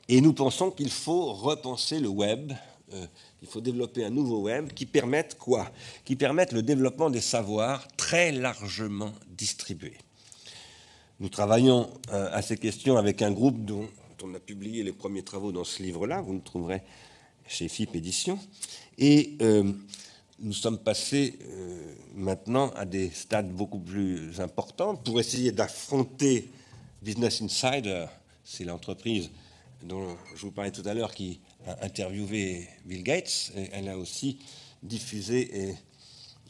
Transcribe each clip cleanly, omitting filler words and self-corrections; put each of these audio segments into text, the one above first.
Et nous pensons qu'il faut repenser le web, il faut développer un nouveau web qui permette quoi? Qui permette le développement des savoirs très largement distribués. Nous travaillons à ces questions avec un groupe dont on a publié les premiers travaux dans ce livre-là, vous le trouverez chez FIP Éditions, et nous sommes passés maintenant à des stades beaucoup plus importants pour essayer d'affronter Business Insider, c'est l'entreprise dont je vous parlais tout à l'heure qui a interviewé Bill Gates. Et elle a aussi diffusé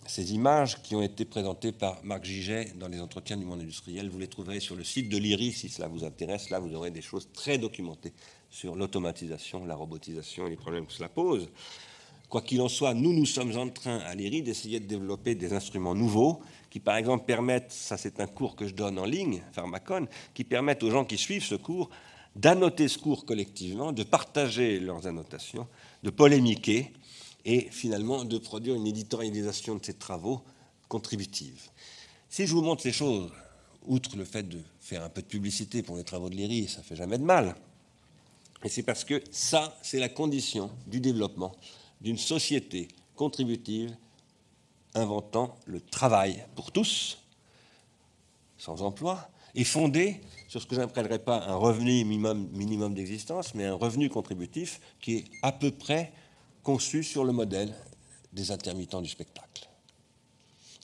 ces images qui ont été présentées par Marc Giget dans les entretiens du monde industriel. Vous les trouverez sur le site de l'IRI si cela vous intéresse. Là, vous aurez des choses très documentées sur l'automatisation, la robotisation et les problèmes que cela pose. Quoi qu'il en soit, nous sommes en train à l'IRI d'essayer de développer des instruments nouveaux qui, par exemple, permettent, ça c'est un cours que je donne en ligne, Pharmacon, qui permettent aux gens qui suivent ce cours d'annoter ce cours collectivement, de partager leurs annotations, de polémiquer et finalement de produire une éditorialisation de ces travaux contributive. Si je vous montre ces choses, outre le fait de faire un peu de publicité pour les travaux de l'IRI, ça ne fait jamais de mal, et c'est parce que ça, c'est la condition du développement d'une société contributive inventant le travail pour tous, sans emploi, et fondée sur ce que je n'appellerais pas un revenu minimum d'existence, mais un revenu contributif qui est à peu près conçu sur le modèle des intermittents du spectacle.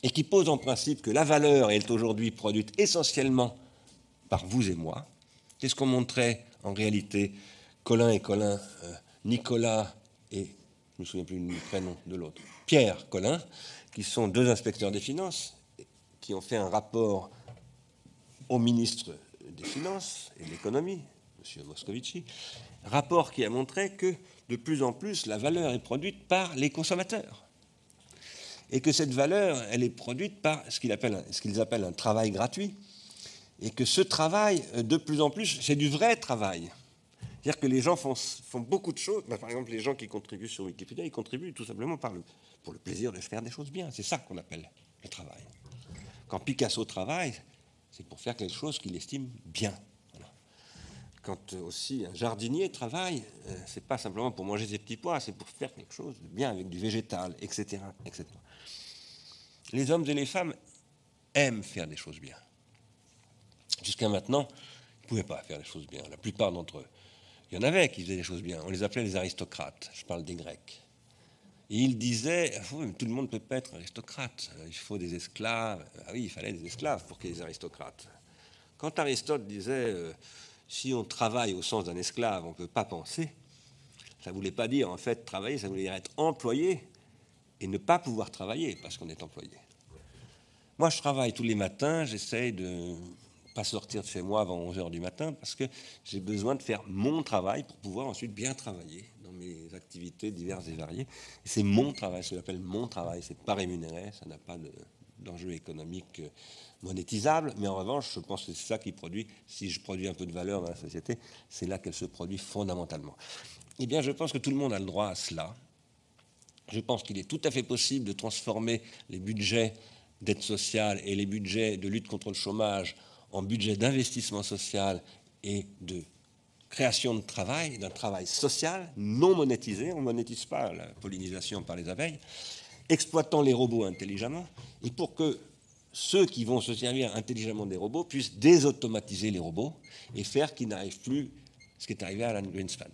Et qui pose en principe que la valeur est aujourd'hui produite essentiellement par vous et moi. C'est ce qu'on montrait en réalité Colin et Colin, Nicolas et, je ne me souviens plus du prénom de l'autre, Pierre Colin, qui sont deux inspecteurs des finances, qui ont fait un rapport au ministre des Finances et de l'Économie, M. Moscovici, rapport qui a montré que de plus en plus la valeur est produite par les consommateurs. Et que cette valeur, elle est produite par ce qu'ils appellent un travail gratuit. Et que ce travail, de plus en plus, c'est du vrai travail. C'est-à-dire que les gens font beaucoup de choses. Par exemple, les gens qui contribuent sur Wikipédia, ils contribuent tout simplement pour le plaisir de faire des choses bien. C'est ça qu'on appelle le travail. Quand Picasso travaille, c'est pour faire quelque chose qu'il estime bien. Voilà. Quand aussi un jardinier travaille, c'est pas simplement pour manger ses petits pois, c'est pour faire quelque chose de bien avec du végétal, etc., etc. Les hommes et les femmes aiment faire des choses bien. Jusqu'à maintenant, ils ne pouvaient pas faire des choses bien. La plupart d'entre eux. Il y en avait qui faisaient des choses bien. On les appelait les aristocrates. Je parle des Grecs. Et ils disaient, oh, tout le monde ne peut pas être aristocrate. Il faut des esclaves. Ah oui, il fallait des esclaves pour qu'il y ait des aristocrates. Quand Aristote disait, si on travaille au sens d'un esclave, on ne peut pas penser, ça ne voulait pas dire, en fait, travailler, ça voulait dire être employé et ne pas pouvoir travailler parce qu'on est employé. Moi, je travaille tous les matins, j'essaye de ne pas sortir de chez moi avant 11h du matin parce que j'ai besoin de faire mon travail pour pouvoir ensuite bien travailler dans mes activités diverses et variées. Et c'est mon travail, je l'appelle mon travail, c'est pas rémunéré, ça n'a pas d'enjeu économique monétisable, mais en revanche, je pense que c'est ça qui produit, si je produis un peu de valeur dans la société, c'est là qu'elle se produit fondamentalement. Eh bien, je pense que tout le monde a le droit à cela. Je pense qu'il est tout à fait possible de transformer les budgets d'aide sociale et les budgets de lutte contre le chômage en budgets d'investissement social et de création de travail, d'un travail social non monétisé. On ne monétise pas la pollinisation par les abeilles, exploitant les robots intelligemment, et pour que ceux qui vont se servir intelligemment des robots puissent désautomatiser les robots et faire qu'ils n'arrivent plus ce qui est arrivé à Alan Greenspan,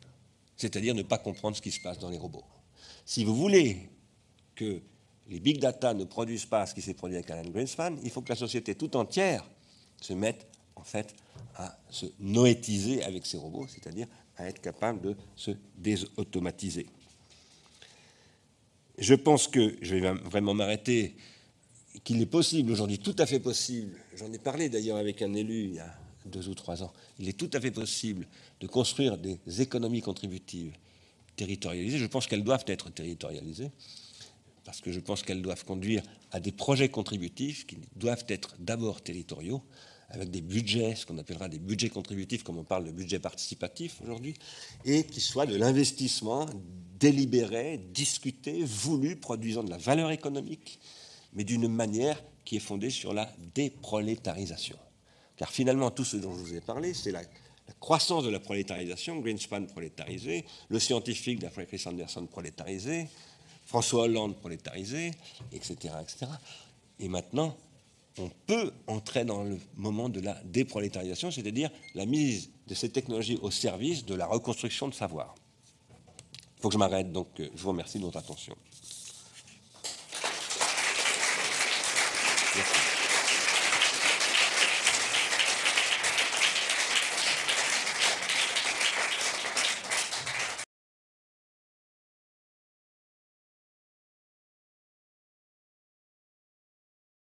c'est-à-dire ne pas comprendre ce qui se passe dans les robots. Si vous voulez que les big data ne produisent pas ce qui s'est produit avec Alan Greenspan, il faut que la société tout entière se mette en fait à se noétiser avec ces robots, c'est-à-dire à être capable de se désautomatiser. Je pense que, je vais vraiment m'arrêter, qu'il est possible aujourd'hui, tout à fait possible, j'en ai parlé d'ailleurs avec un élu il y a 2 ou 3 ans, il est tout à fait possible de construire des économies contributives territorialisées. Je pense qu'elles doivent être territorialisées, parce que je pense qu'elles doivent conduire à des projets contributifs qui doivent être d'abord territoriaux, avec des budgets, ce qu'on appellera des budgets contributifs, comme on parle de budget participatif aujourd'hui, et qui soient de l'investissement délibéré, discuté, voulu, produisant de la valeur économique, mais d'une manière qui est fondée sur la déprolétarisation. Car finalement, tout ce dont je vous ai parlé, c'est la croissance de la prolétarisation, Greenspan prolétarisé, le scientifique d'après Chris Anderson prolétarisé, François Hollande prolétarisé, etc., etc. Et maintenant, on peut entrer dans le moment de la déprolétarisation, c'est-à-dire la mise de ces technologies au service de la reconstruction de savoir. Il faut que je m'arrête, donc je vous remercie de votre attention.